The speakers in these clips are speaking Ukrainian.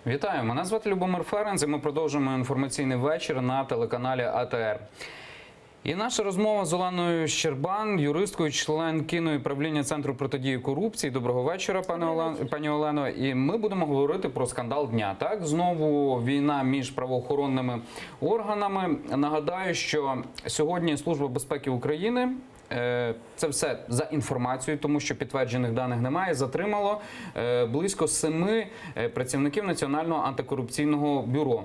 Вітаю, мене звати Любомир Ференц, і ми продовжуємо інформаційний вечір на телеканалі АТР. І наша розмова з Оленою Щербан, юристкою, членкиною правління Центру протидії корупції. Доброго вечора, пані Олено. І ми будемо говорити про скандал дня. Так, знову війна між правоохоронними органами. Нагадаю, що сьогодні Служба безпеки України, це все за інформацією, тому що підтверджених даних немає, затримало близько 7 працівників Національного антикорупційного бюро.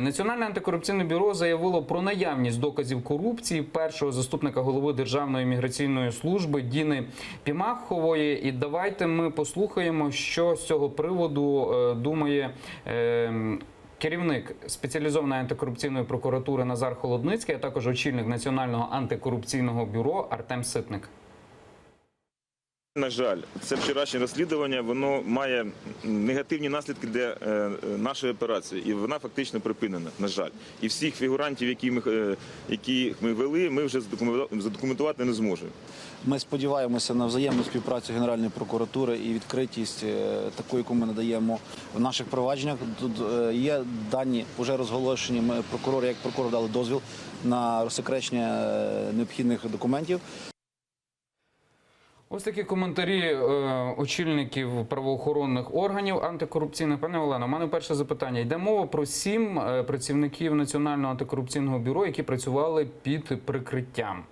Національне антикорупційне бюро заявило про наявність доказів корупції першого заступника голови Державної міграційної служби Діни Пімахової. І давайте ми послухаємо, що з цього приводу думає керівник спеціалізованої антикорупційної прокуратури Назар Холодницький, а також очільник Національного антикорупційного бюро Артем Ситник. На жаль, це вчорашнє розслідування, воно має негативні наслідки для нашої операції, і вона фактично припинена, на жаль. І всіх фігурантів, яких ми вели, ми вже задокументувати не зможемо. Ми сподіваємося на взаємну співпрацю Генеральної прокуратури і відкритість таку, яку ми надаємо в наших провадженнях. Тут є дані вже розголошені, ми як прокурор дали дозвіл на розсекречення необхідних документів. Ось такі коментарі очільників правоохоронних органів антикорупційних. Пане Олено, у мене перше запитання. Йде мова про 7 працівників Національного антикорупційного бюро, які працювали під прикриттям.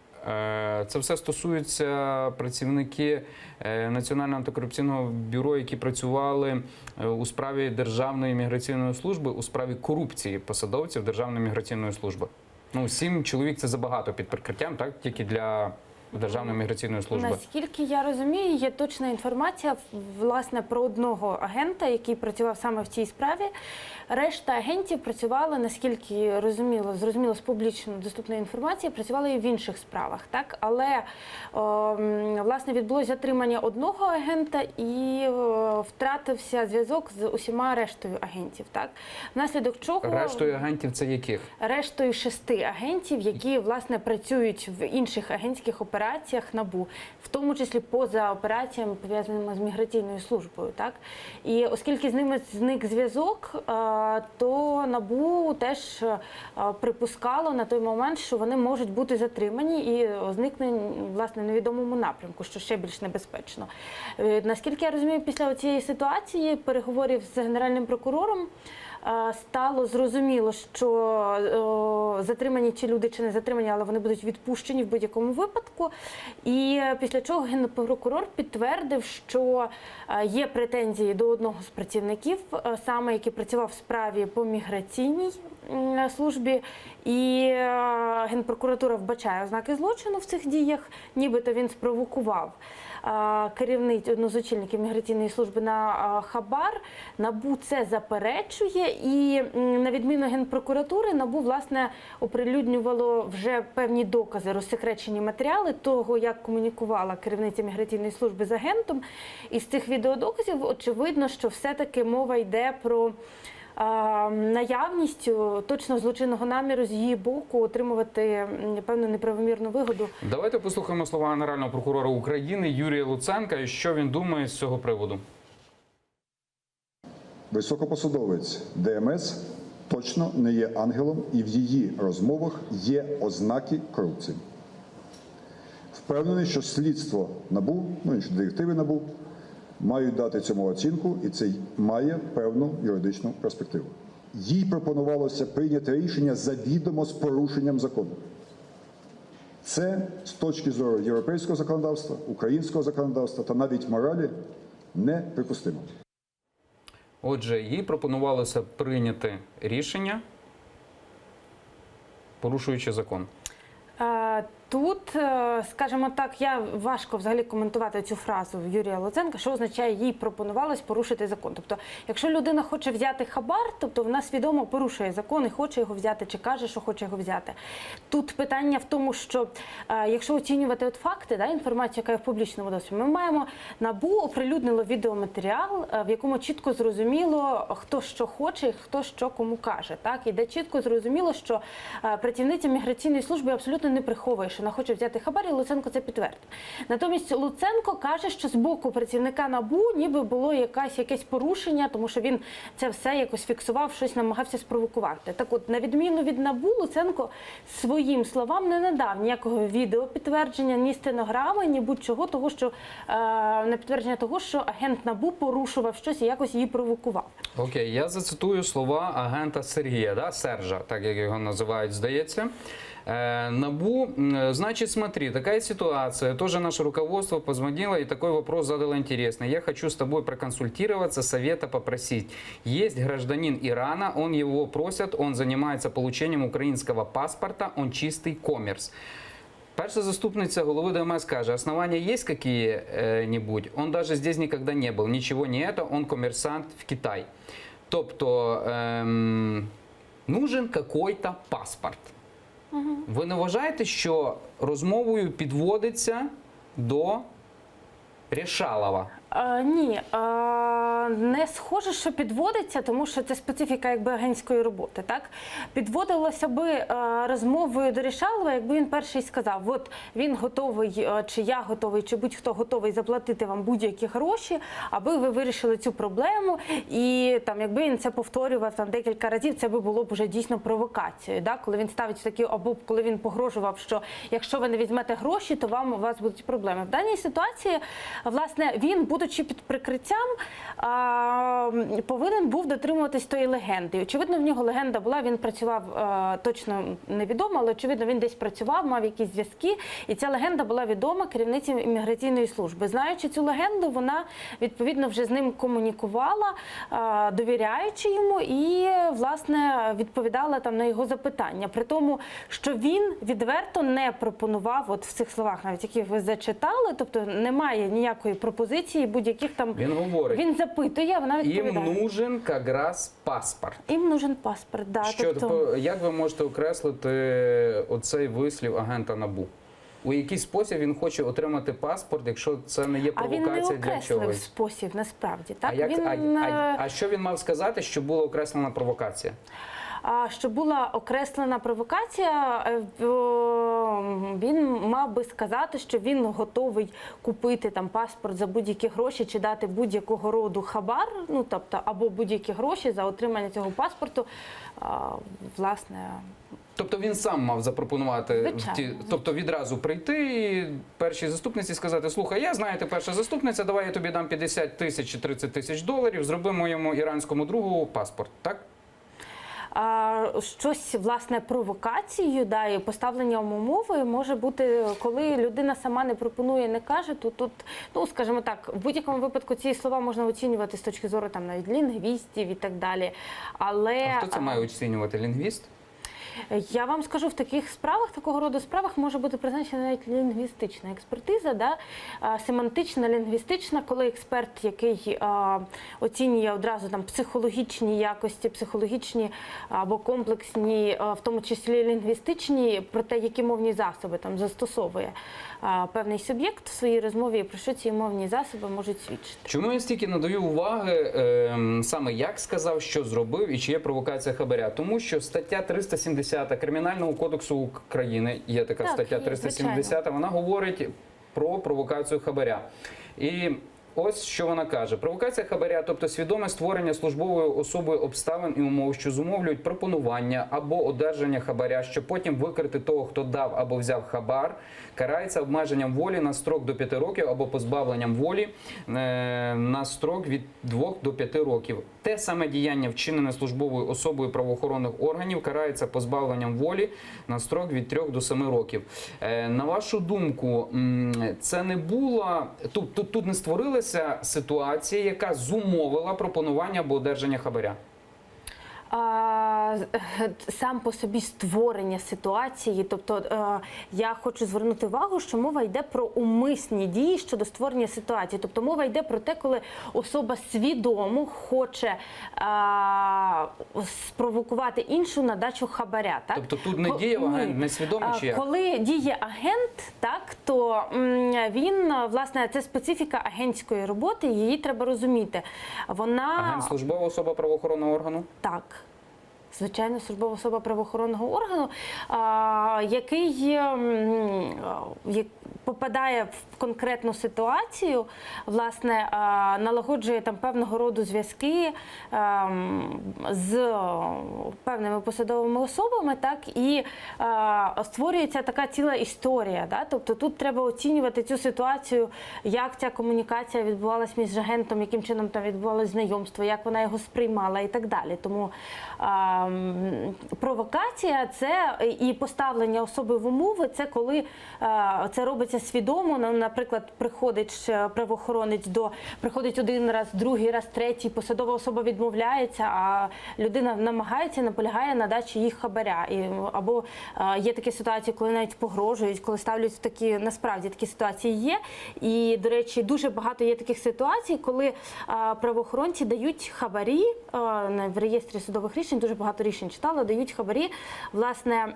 Це все стосується працівників Національного антикорупційного бюро, які працювали у справі Державної міграційної служби, у справі корупції посадовців Державної міграційної служби. Ну, 7 чоловік – це забагато під прикриттям, так? Тільки для Державної міграційної служби. Наскільки я розумію, є точна інформація, власне, про одного агента, який працював саме в цій справі. Решта агентів працювали, наскільки зрозуміло з публічно доступної інформації, працювали і в інших справах, так? Але, власне, відбулося затримання одного агента і втратився зв'язок з усіма рештою агентів, так? Внаслідок чого... Рештою агентів це яких? Рештою 6 агентів, які, власне, працюють в інших агентських операціях НАБУ, в тому числі поза операціями, пов'язаними з міграційною службою, так? І оскільки з ними зник зв'язок, то НАБУ теж припускало на той момент, що вони можуть бути затримані і зникнені, власне, в невідомому напрямку, що ще більш небезпечно. Наскільки я розумію, після цієї ситуації, переговорів з Генеральним прокурором, стало зрозуміло, що затримані чи люди, чи не затримані, але вони будуть відпущені в будь-якому випадку. І після чого Генпрокурор підтвердив, що є претензії до одного з працівників, саме який працював в справі по міграційній службі, і Генпрокуратура вбачає ознаки злочину в цих діях, нібито він спровокував одну з очільників міграційної служби на хабар. НАБУ це заперечує, і на відміну Генпрокуратури, НАБУ, власне, оприлюднювало вже певні докази, розсекречені матеріали того, як комунікувала керівниця міграційної служби з агентом. І з цих відеодоказів очевидно, що все-таки мова йде про наявність точно злочинного наміру з її боку отримувати певну неправомірну вигоду. Давайте послухаємо слова Генерального прокурора України Юрія Луценка і що він думає з цього приводу. Високопосадовець ДМС точно не є ангелом, і в її розмовах є ознаки корупції. Впевнений, що слідство НАБУ, інші детективи НАБУ, мають дати цьому оцінку, і це має певну юридичну перспективу. Їй пропонувалося прийняти рішення завідомо з порушенням закону. Це з точки зору європейського законодавства, українського законодавства та навіть моралі неприпустимо. Отже, їй пропонувалося прийняти рішення, порушуючи закон. Тут, скажімо так, важко взагалі коментувати цю фразу Юрія Луценка, що означає їй пропонувалось порушити закон. Тобто, якщо людина хоче взяти хабар, тобто вона свідомо порушує закон і хоче його взяти, чи каже, що хоче його взяти. Тут питання в тому, що якщо оцінювати факти, інформацію, яка є в публічному доступі, ми маємо, НАБУ оприлюднило відеоматеріал, в якому чітко зрозуміло, хто що хоче, хто що кому каже. Так? І де чітко зрозуміло, що працівниця міграційної служби абсолютно не приховує, що вона хоче взяти хабар, і Луценко це підтвердив. Натомість Луценко каже, що з боку працівника НАБУ ніби було якесь порушення, тому що він це все якось фіксував, щось намагався спровокувати. Так от, на відміну від НАБУ, Луценко своїм словам не надав ніякого відеопідтвердження, ні стенограми, ні будь-чого, того, що на підтвердження того, що агент НАБУ порушував щось і якось її провокував. Окей, я зацитую слова агента Сергія, да? Сержа, так як його називають, здається. НАБУ, значит, смотри, такая ситуация, тоже наше руководство позвонило и такой вопрос задало интересный. Я хочу с тобой проконсультироваться, совета попросить. Есть гражданин Ирана, он его просит, он занимается получением украинского паспорта, он чистый коммерс. Перша заступниця голови ДМС каже, основания есть какие-нибудь? Он даже здесь никогда не был, ничего не это, он коммерсант в Китай. Тобто, нужен какой-то паспорт. Ви не вважаєте, що розмовою підводиться до Рєшалова? Ні, не схоже, що підводиться, тому що це специфіка якби агентської роботи. Так? Підводилося би розмовою до Рєшалова, якби він перший сказав, от він готовий, чи я готовий, чи будь-хто готовий заплатити вам будь-які гроші, аби ви вирішили цю проблему. І там, якби він це повторював там, декілька разів, це би було б вже дійсно провокацією. Так? Коли він ставить такі, або коли він погрожував, що якщо ви не візьмете гроші, то у вас будуть проблеми. В даній ситуації, власне, він, будучи під прикриттям, повинен був дотримуватись тої легенди. Очевидно, в нього легенда була, він працював, точно невідомо, але очевидно, він десь працював, мав якісь зв'язки, і ця легенда була відома керівниці імміграційної служби. Знаючи цю легенду, вона, відповідно, вже з ним комунікувала, довіряючи йому, і, власне, відповідала там на його запитання. При тому, що він відверто не пропонував, от в цих словах, навіть які ви зачитали, тобто немає ніякої пропозиції, будь-яких там... Він говорить, Він запитує, вона відповідає. їм нужен якраз паспорт. Їм нужен паспорт, да. Тобто, як ви можете окреслити оцей вислів агента НАБУ? У який спосіб він хоче отримати паспорт, якщо це не є А він провокація не для окреслив чогось? спосіб, насправді. Так? А що він мав сказати, що була окреслена провокація? Що була окреслена провокація, він мав би сказати, що він готовий купити там паспорт за будь-які гроші чи дати будь-якого роду хабар, ну тобто або будь-які гроші за отримання цього паспорту, власне. Тобто він сам мав запропонувати, тобто відразу прийти і першій заступниці сказати, слухай, я знаю, ти перша заступниця, давай я тобі дам 50 тисяч чи 30 тисяч доларів, зроби моєму іранському другу паспорт, так? Щось, власне, провокацією, да, і поставленням умови може бути, коли людина сама не пропонує, не каже, то тут, ну, скажімо так, в будь-якому випадку ці слова можна оцінювати з точки зору там навіть лінгвістів і так далі. Але А хто це має оцінювати? Лінгвіст? Я вам скажу, в таких справах, такого роду справах може бути призначена навіть лінгвістична експертиза, да? Семантична, лінгвістична, коли експерт, який оцінює одразу там психологічні якості, психологічні або комплексні, в тому числі лінгвістичні, про те, які мовні засоби там застосовує певний суб'єкт в своїй розмові, і про що ці мовні засоби можуть свідчити. Чому я стільки надаю уваги саме як сказав, що зробив і чи є провокація хабаря? Тому що стаття 370 Кримінального кодексу України, є така стаття 370, вона говорить про провокацію хабаря. І ось що вона каже. Провокація хабаря, тобто свідоме створення службовою особою обставин і умов, що зумовлюють пропонування або одержання хабаря, щоб потім викрити того, хто дав або взяв хабар, карається обмеженням волі на строк до 5 років або позбавленням волі на строк від 2 до 5 років. Те саме діяння, вчинене службовою особою правоохоронних органів, карається позбавленням волі на строк від 3 до 7 років. На вашу думку, це не було, тут не створилася ситуація, яка зумовила пропонування або одержання хабаря? Сам по собі створення ситуації, тобто я хочу звернути увагу, що мова йде про умисні дії щодо створення ситуації. Тобто мова йде про те, коли особа свідомо хоче спровокувати іншу на дачу хабаря. Так? Тобто тут не діяв агент, не свідомий чи як? Коли діє агент, так, то він, власне, це специфіка агентської роботи, її треба розуміти. Агент – службова особа правоохоронного органу? Так. звичайно, службова особа правоохоронного органу, який попадає в конкретну ситуацію, власне, налагоджує там певного роду зв'язки з певними посадовими особами, так, і створюється така ціла історія. Да? Тобто тут треба оцінювати цю ситуацію, як ця комунікація відбувалася між агентом, яким чином там відбувалося знайомство, як вона його сприймала і так далі. Тому провокація – це і поставлення особи в умови, це коли це робиться свідомо. Наприклад, приходить правоохоронець приходить один раз, другий раз, третій, посадова особа відмовляється, а людина намагається, наполягає на дачі їх хабаря. Або є такі ситуації, коли навіть погрожують, коли ставлять в такі, насправді такі ситуації є. І, до речі, дуже багато є таких ситуацій, коли правоохоронці дають хабарі, в реєстрі судових рішень, дуже багато рішень читала, дають хабарі, власне,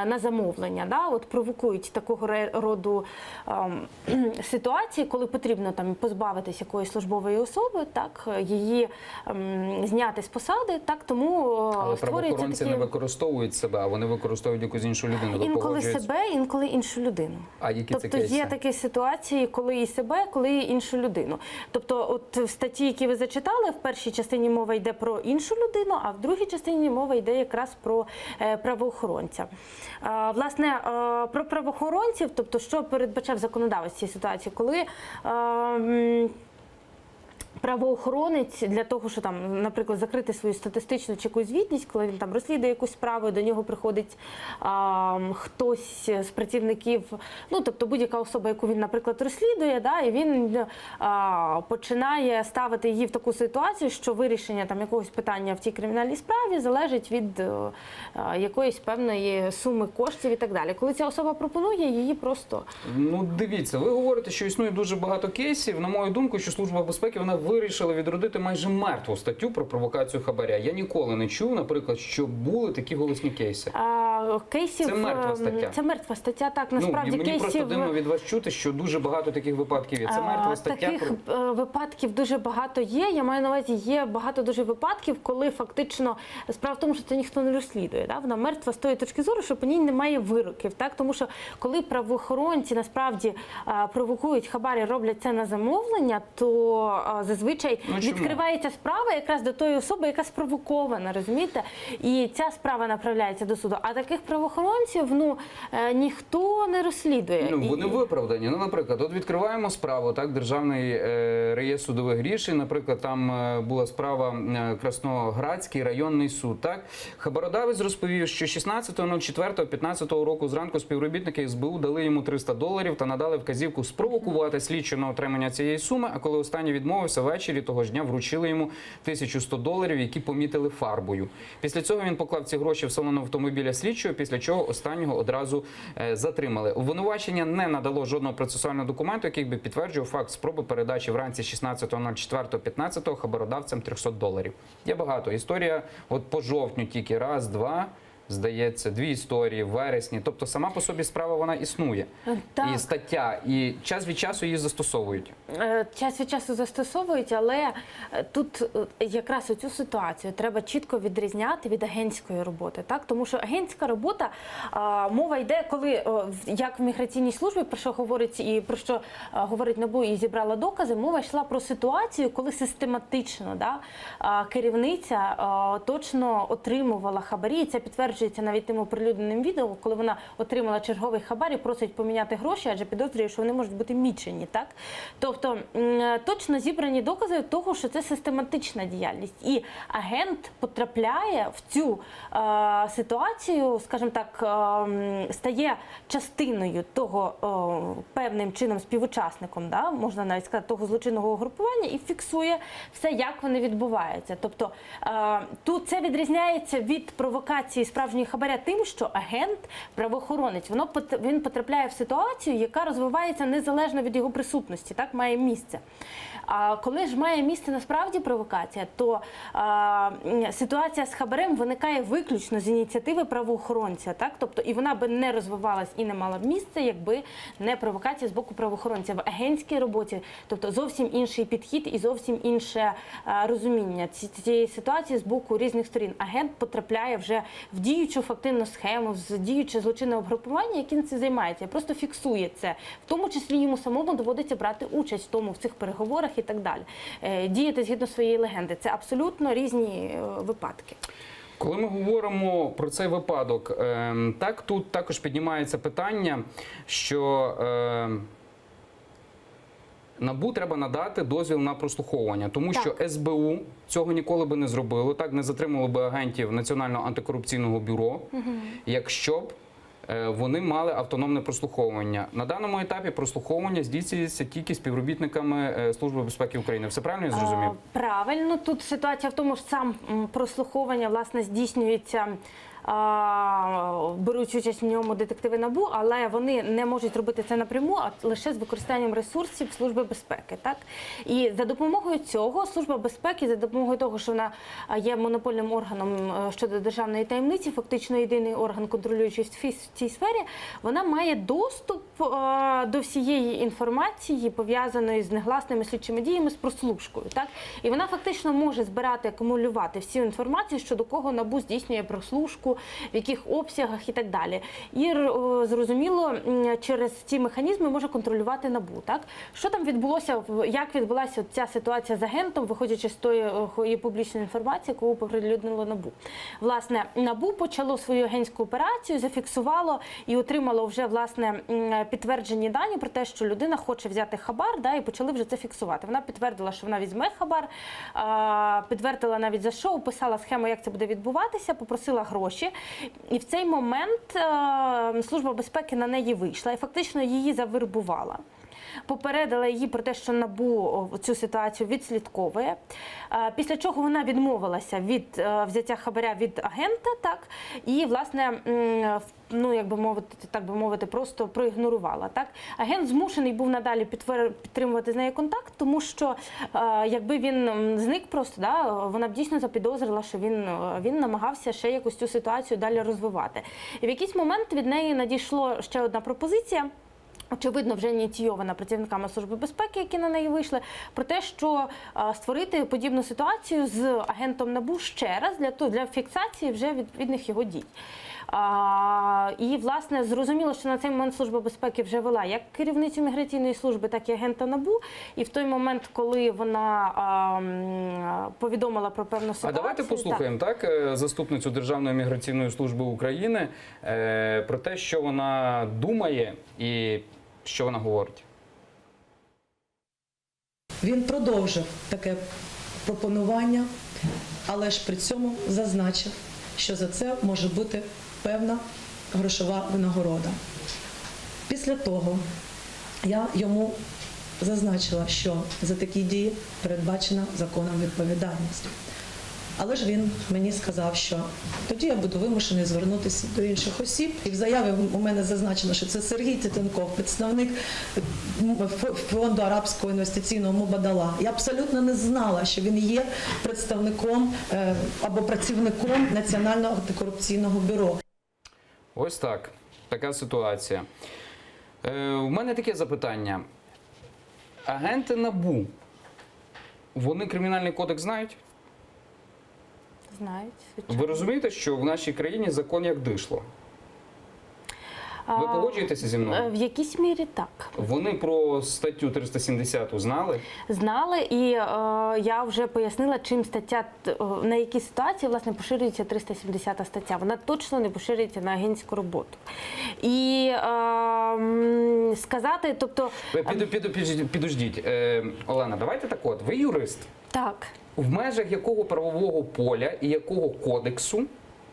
на замовлення. Да? От провокують такого роду ситуації, коли потрібно там позбавитись якоїсь службової особи, так, її зняти з посади, так, тому Але створюються правоохоронці такі... не використовують себе, а вони використовують якусь іншу людину. Інколи себе, інколи іншу людину. А які це Тобто кейси? є такі ситуації, коли і себе, коли і іншу людину. Тобто от в статті, які ви зачитали, в першій частині мова йде про іншу людину, а в другій частині мова йде якраз про правоохоронця. Власне, про правоохоронців, тобто що передбачав законодавець в цій ситуації, коли правоохоронець для того, що там, наприклад, закрити свою статистичну чи якусь звітність, коли він там розслідує якусь справу, до нього приходить хтось з працівників, ну, тобто будь-яка особа, яку він, наприклад, розслідує, да, і він починає ставити її в таку ситуацію, що вирішення там якогось питання в цій кримінальній справі залежить від якоїсь певної суми коштів і так далі. Коли ця особа пропонує, її просто... Ну, дивіться, ви говорите, що існує дуже багато кейсів. На мою думку, що Служба безпеки, вона вирішила відродити майже мертву статтю про провокацію хабаря. Я ніколи не чув, наприклад, що були такі голосні кейси. Кейсів, Це мертва стаття. Це мертва стаття, так, насправді мені кейсів... просто дивно від вас чути, що дуже багато таких випадків є. Це мертва стаття. Таких випадків дуже багато є. Я маю на увазі, є багато дуже випадків, коли фактично справа в тому, що це ніхто не розслідує. Да? Вона мертва з тої точки зору, що по ній немає вироків. Так? Тому що коли правоохоронці насправді провокують хабарі, роблять це на замовлення, то зазвичай відкривається справа якраз до тої особи, яка спровокована, розумієте? І ця справа направляється до суду. А таких правоохоронців, ніхто не розслідує. Вони виправдані. Ну, наприклад, от відкриваємо справу, так, Державний реєстр судових рішень, наприклад, там була справа Красноградський районний суд, так? Хабародавець розповів, що 16.04.15 року зранку співробітники СБУ дали йому $300 та надали вказівку спровокувати слідчого на отримання цієї суми, а коли останній відмовився, ввечері того ж дня вручили йому $1100, які помітили фарбою. Після цього він поклав ці гроші в салон автомобіля слідчого, після чого останнього одразу затримали. Обвинувачення не надало жодного процесуального документу, який би підтверджував факт спроби передачі вранці 16.04.15 хабародавцям $300. Є багато. Історія от по жовтню тільки раз, два, здається, 2 історії в вересні. Тобто сама по собі справа, вона існує. Так. І стаття, і час від часу її застосовують. Час від часу застосовують, але тут якраз оцю ситуацію треба чітко відрізняти від агентської роботи. Так? Тому що агентська робота, мова йде, коли, як в міграційній службі, про що говорить і про що говорить НАБУ і зібрала докази, мова йшла про ситуацію, коли систематично керівниця точно отримувала хабарі, і це підтверджується навіть тим оприлюдненим відео, коли вона отримала черговий хабар і просить поміняти гроші, адже підозрює, що вони можуть бути мічені. Так? Тобто точно зібрані докази того, що це систематична діяльність. І агент потрапляє в цю ситуацію, скажімо так, стає частиною того певним чином співучасником, да? Можна навіть сказати, того злочинного угрупування і фіксує все, як вони відбуваються. Тобто тут це відрізняється від провокації справді справжньої хабаря тим, що агент, правоохоронець, він потрапляє в ситуацію, яка розвивається незалежно від його присутності, так, має місце. А коли ж має місце насправді провокація, то ситуація з хабарем виникає виключно з ініціативи правоохоронця, так? Тобто і вона би не розвивалась і не мала б місця, якби не провокація з боку правоохоронця. В агентській роботі, тобто зовсім інший підхід і зовсім інше розуміння цієї ситуації з боку різних сторін. Агент потрапляє вже в діючу фактично схему, в діюче злочинне обгрупування, яким це займається, просто фіксує це. В тому числі йому самому доводиться брати участь в тому, в цих переговорах і так далі. Діяти згідно своєї легенди. Це абсолютно різні випадки. Коли ми говоримо про цей випадок, так тут також піднімається питання, що НАБУ треба надати дозвіл на прослуховування, тому що СБУ цього ніколи би не зробило, так не затримало би агентів Національного антикорупційного бюро, якщо б вони мали автономне прослуховування. На даному етапі прослуховування здійснюється тільки співробітниками Служби безпеки України. Все правильно я зрозумів? Правильно. Тут ситуація в тому, що сам прослуховування, власне, здійснюється, беруть участь в ньому детективи НАБУ, але вони не можуть робити це напряму, а лише з використанням ресурсів Служби безпеки. Так? І за допомогою цього Служба безпеки, за допомогою того, що вона є монопольним органом щодо державної таємниці, фактично єдиний орган, контролюючий в цій сфері, вона має доступ до всієї інформації, пов'язаної з негласними слідчими діями, з прослушкою. Так? І вона фактично може збирати, акумулювати всю інформацію, щодо кого НАБУ здійснює прослушку, в яких обсягах і так далі. І, зрозуміло, через ці механізми може контролювати НАБУ. Так? Що там відбулося, як відбулася ця ситуація з агентом, виходячи з тої публічної інформації, яку оприлюднило НАБУ. Власне, НАБУ почало свою агентську операцію, зафіксувало і отримало вже, власне, підтверджені дані про те, що людина хоче взяти хабар, да, і почали вже це фіксувати. Вона підтвердила, що вона візьме хабар, підтвердила навіть за що, описала схему, як це буде відбуватися, попросила гроші. І в цей момент Служба безпеки на неї вийшла і фактично її завербувала. Попередила її про те, що НАБУ цю ситуацію відслідковує. Після чого вона відмовилася від взяття хабаря від агента, так, і, власне, ну, як би мовити, так би мовити, просто проігнорувала. Так. Агент змушений був надалі підтримувати з нею контакт, тому що якби він зник просто, да, вона б дійсно запідозрила, що він намагався ще якось цю ситуацію далі розвивати. І в якийсь момент від неї надійшла ще одна пропозиція, очевидно, вже ініційована працівниками Служби безпеки, які на неї вийшли, про те, що створити подібну ситуацію з агентом НАБУ ще раз для фіксації вже відповідних його дій. І, власне, зрозуміло, що на цей момент Служба безпеки вже вела як керівницю міграційної служби, так і агента НАБУ. І в той момент, коли вона повідомила про певну ситуацію... А давайте послухаємо, так, заступницю Державної міграційної служби України про те, що вона думає і що вона говорить. Він продовжив таке пропонування, але ж при цьому зазначив, що за це може бути певна грошова винагорода. Після того я йому зазначила, що за такі дії передбачена законом відповідальність. Але ж він мені сказав, що тоді я буду вимушений звернутися до інших осіб. І в заяві у мене зазначено, що це Сергій Тітенков, представник фонду арабського інвестиційного Мубадала. Я абсолютно не знала, що він є представником або працівником Національного антикорупційного бюро. Ось так. Така ситуація. У мене таке запитання. Агенти НАБУ, вони Кримінальний кодекс знають? Знають, звичайно. Ви розумієте, що в нашій країні закон як дишло? Ви погоджуєтеся зі мною? В якійсь мірі так. Вони про статтю 370 знали? Знали, і я вже пояснила, чим стаття, на які ситуації, власне, поширюється 370 стаття. Вона точно не поширюється на агентську роботу. І сказати, тобто... Підождіть. Олена, давайте так от. Ви юрист. Так. В межах якого правового поля і якого кодексу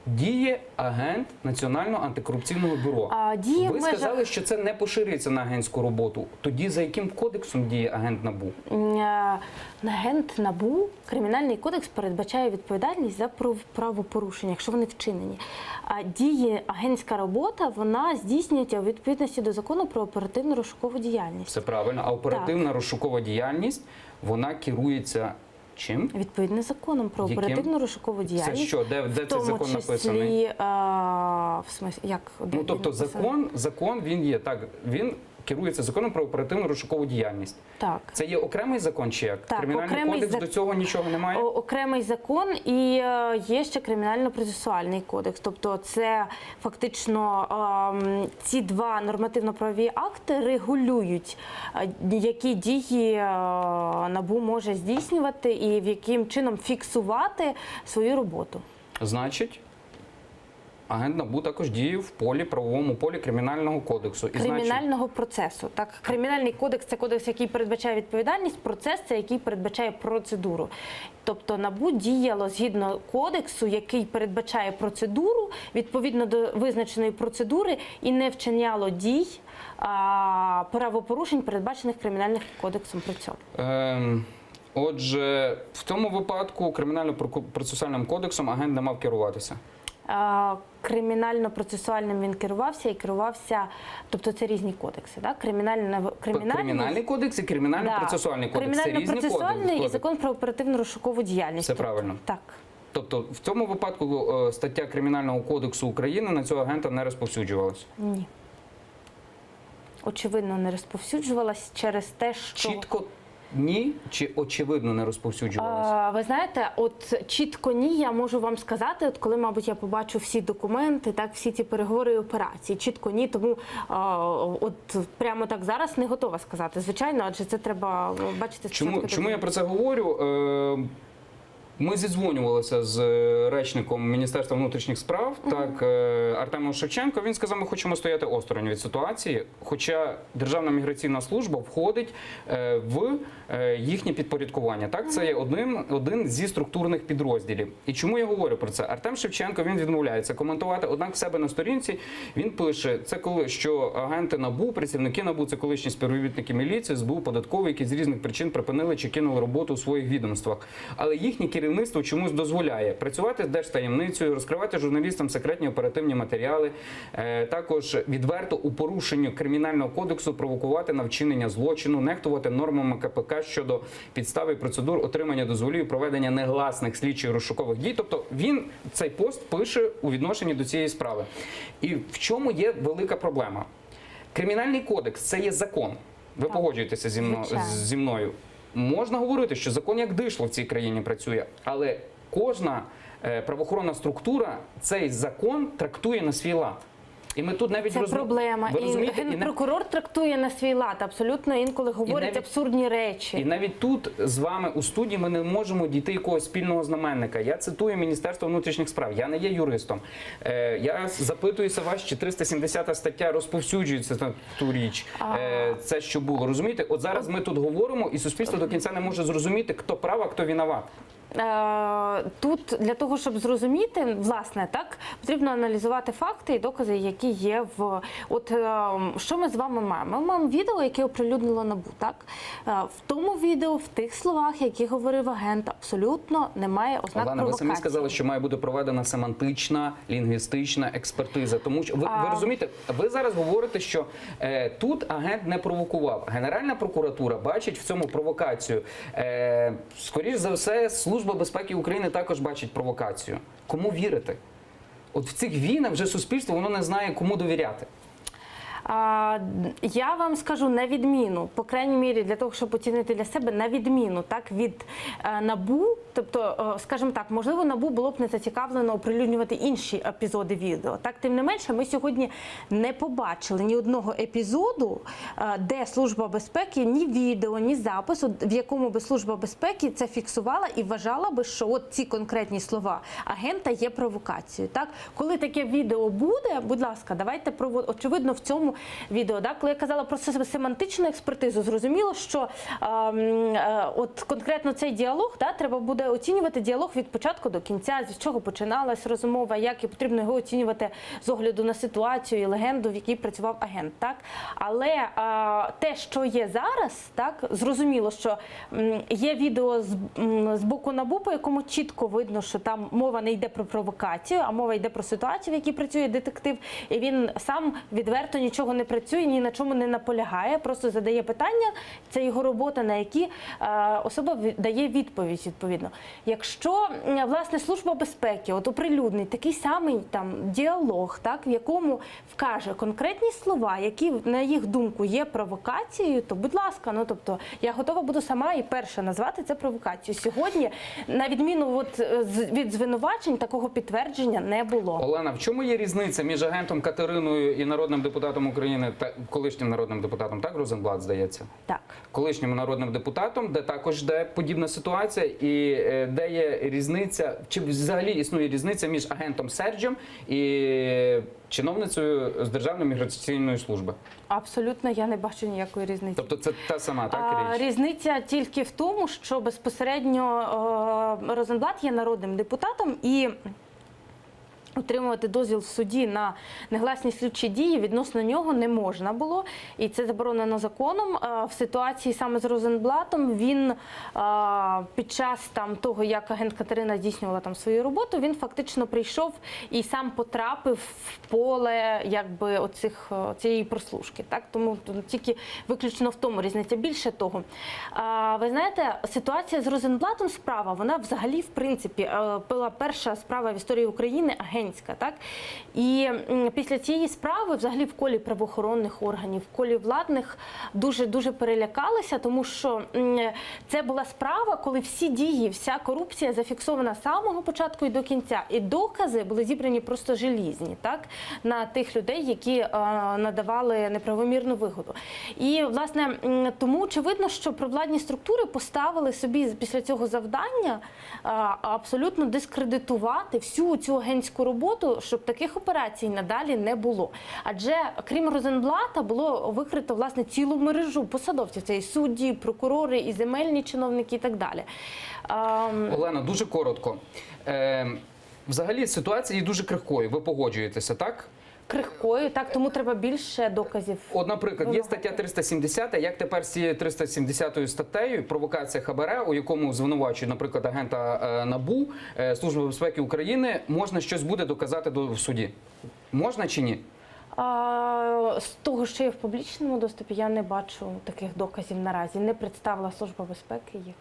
діє агент Національного антикорупційного бюро. Діє Ви в межах- сказали, що це не поширюється на агентську роботу. Тоді за яким кодексом діє агент НАБУ? Агент НАБУ, Кримінальний кодекс передбачає відповідальність за правопорушення, якщо вони вчинені. А діє агентська робота, вона здійснюється у відповідності до закону про оперативно-розшукову діяльність. Все правильно. А оперативна розшукова діяльність, вона керується чим? Відповідно законом про Яким? оперативно-розшукову діяльність. Це що? Де цей закон написаний? В смислі, як? Де Ну, він тобто написаний? закон він є, так, він керується законом про оперативну розшукову діяльність. Так. Це є окремий закон чи як? Так, Кримінальний окремий кодекс до цього нічого немає? Окремий закон і є ще кримінально-процесуальний кодекс. Тобто це фактично ці два нормативно-правові акти регулюють, які дії НАБУ може здійснювати і в яким чином фіксувати свою роботу. Значить, агент НАБУ також діє в правовому полі Кримінального кодексу. І Кримінального процесу. Так, Кримінальний кодекс – це кодекс, який передбачає відповідальність, процес – це який передбачає процедуру. Тобто НАБУ діяло згідно кодексу, який передбачає процедуру, відповідно до визначеної процедури, і не вчиняло дій правопорушень, передбачених Кримінальним кодексом при цьому. Отже, в цьому випадку Кримінально-процесуальним кодексом агент не мав керуватися. Кримінально-процесуальним він керувався і керувався, тобто це різні кодекси, так? Кримінальний кодекс і кримінально-процесуальний кодекс – це різні Кримінально-процесуальний і кодекси. закон про оперативно-розшукову діяльність. Все правильно. Так. Тобто в цьому випадку стаття Кримінального кодексу України на цього агента не розповсюджувалася? Ні. Очевидно, не розповсюджувалась через те, що... Чітко ні чи очевидно не розповсюджувалася? Ви знаєте, от чітко ні, я можу вам сказати, от коли, мабуть, я побачу всі документи, так, всі ці переговори і операції. Чітко ні, тому от прямо так зараз не готова сказати. Звичайно, адже це треба бачити. Чому я про це говорю? Ми зідзвонювалися з речником Міністерства внутрішніх справ, так, Артемом Шевченко. Він сказав, ми хочемо стояти осторонь від ситуації, хоча Державна міграційна служба входить в їхнє підпорядкування. Так, це є один зі структурних підрозділів. І чому я говорю про це? Артем Шевченко, він відмовляється коментувати, однак в себе на сторінці він пише, що агенти НАБУ, працівники НАБУ, це колишні співробітники міліції, СБУ, податкової, які з різних причин припинили чи кинули роботу у своїх відомствах. Але їхні керівництво чомусь дозволяє працювати з держтаємницею, розкривати журналістам секретні оперативні матеріали, також відверто у порушенню Кримінального кодексу провокувати на вчинення злочину, нехтувати нормами КПК щодо підстав і процедур отримання дозволів і проведення негласних слідчих розшукових дій. Тобто він цей пост пише у відношенні до цієї справи. І в чому є велика проблема? Кримінальний кодекс – це є закон. Ви погоджуєтеся зі мною. Можна говорити, що закон як дишло в цій країні працює, але кожна правоохоронна структура цей закон трактує на свій лад. І ми тут навіть це проблема. І генпрокурор трактує на свій лад, абсолютно інколи говорить абсурдні речі. І навіть тут з вами у студії ми не можемо дійти якогось спільного знаменника. Я цитую Міністерство внутрішніх справ, я не є юристом. Я запитуюся вас, чи 370 стаття розповсюджується на ту річ. Це що було, розумієте? От зараз ми тут говоримо, і суспільство до кінця не може зрозуміти, хто прав, а хто винуват. Тут для того, щоб зрозуміти, власне, так, потрібно аналізувати факти і докази, які є в... От що ми з вами маємо? Ми маємо відео, яке оприлюднило НАБУ, так? В тому відео, в тих словах, які говорив агент, абсолютно немає ознак провокації. Ви самі сказали, що має бути проведена семантична, лінгвістична експертиза. Тому що, ви розумієте, ви зараз говорите, що тут агент не провокував. Генеральна прокуратура бачить в цьому провокацію. Скоріш за все, Служба безпеки України також бачить провокацію. Кому вірити? От в цих війнах вже суспільство, воно не знає, кому довіряти. Я вам скажу на відміну, по крайній мірі для того, щоб оцінити для себе, на відміну так, від НАБУ, тобто, скажімо так, можливо, НАБУ було б не зацікавлено оприлюднювати інші епізоди відео. Так, тим не менше, ми сьогодні не побачили ні одного епізоду, де Служба безпеки, ні відео, ні запису, в якому би Служба безпеки це фіксувала і вважала би, що от ці конкретні слова агента є провокацією. Так? Коли таке відео буде, будь ласка, давайте очевидно, в цьому відео. Так? Коли я казала про семантичну експертизу, зрозуміло, що от конкретно цей діалог, треба буде оцінювати діалог від початку до кінця, з чого починалась розмова, як і потрібно його оцінювати з огляду на ситуацію і легенду, в якій працював агент. Так? Але те, що є зараз, так, зрозуміло, що є відео з боку НАБУ, по якому чітко видно, що там мова не йде про провокацію, а мова йде про ситуацію, в якій працює детектив, і він сам відверто нічого не працює, ні на чому не наполягає, просто задає питання, це його робота, на які особа дає відповідь відповідно. Якщо, власне, Служба безпеки от оприлюднить такий самий там діалог, так, в якому вкаже конкретні слова, які, на їх думку, є провокацією, то, будь ласка, ну, тобто, я готова буду сама і перша назвати це провокацією. Сьогодні, на відміну від звинувачень, такого підтвердження не було. Олена, в чому є різниця між агентом Катериною і народним депутатом України, та колишнім народним депутатом, так, Розенблат, здається? Так. Колишнім народним депутатом, де також йде подібна ситуація, і де є різниця, чи взагалі існує різниця між агентом Серджем і чиновницею з Державної міграційної служби? Абсолютно, я не бачу ніякої різниці. Тобто це та сама, так, річ? Різниця тільки в тому, що безпосередньо Розенблат є народним депутатом і отримувати дозвіл в суді на негласні слідчі дії відносно нього не можна було. І це заборонено законом. В ситуації саме з Розенблатом він під час того, як агент Катерина здійснювала там свою роботу, він фактично прийшов і сам потрапив в поле якби цієї прослушки. Так? Тому тільки виключно в тому різниця. Більше того, ви знаєте, ситуація з Розенблатом справа, вона взагалі, в принципі, була перша справа в історії України агентська. Так? І після цієї справи взагалі в колі правоохоронних органів, в колі владних дуже перелякалися, тому що це була справа, коли всі дії, вся корупція зафіксована з самого початку і до кінця. І докази були зібрані просто желізні, так? На тих людей, які надавали неправомірну вигоду. І, власне, тому очевидно, що провладні структури поставили собі після цього завдання абсолютно дискредитувати всю цю агентську роботу, щоб таких операцій надалі не було. Адже, крім Розенблата, було викрито, власне, цілу мережу посадовців. Це і судді, і прокурори, і земельні чиновники, і так далі. Олена, дуже коротко. Взагалі ситуація є дуже крихкою. Ви погоджуєтеся, так? Крихкою, так, тому треба більше доказів. От, наприклад, є стаття 370, як тепер з цією 370 статтею «Провокація хабара», у якому звинувачують, наприклад, агента НАБУ, Служби безпеки України, можна щось буде доказати в суді? Можна чи ні? З того, що є в публічному доступі, я не бачу таких доказів наразі. Не представила Служба безпеки їх.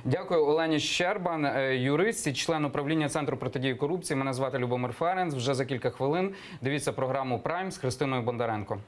Дякую Олені Щербан, юрист і член управління Центру протидії корупції. Мене звати Любомир Ференц. Вже за кілька хвилин дивіться програму «Прайм» з Христиною Бондаренко.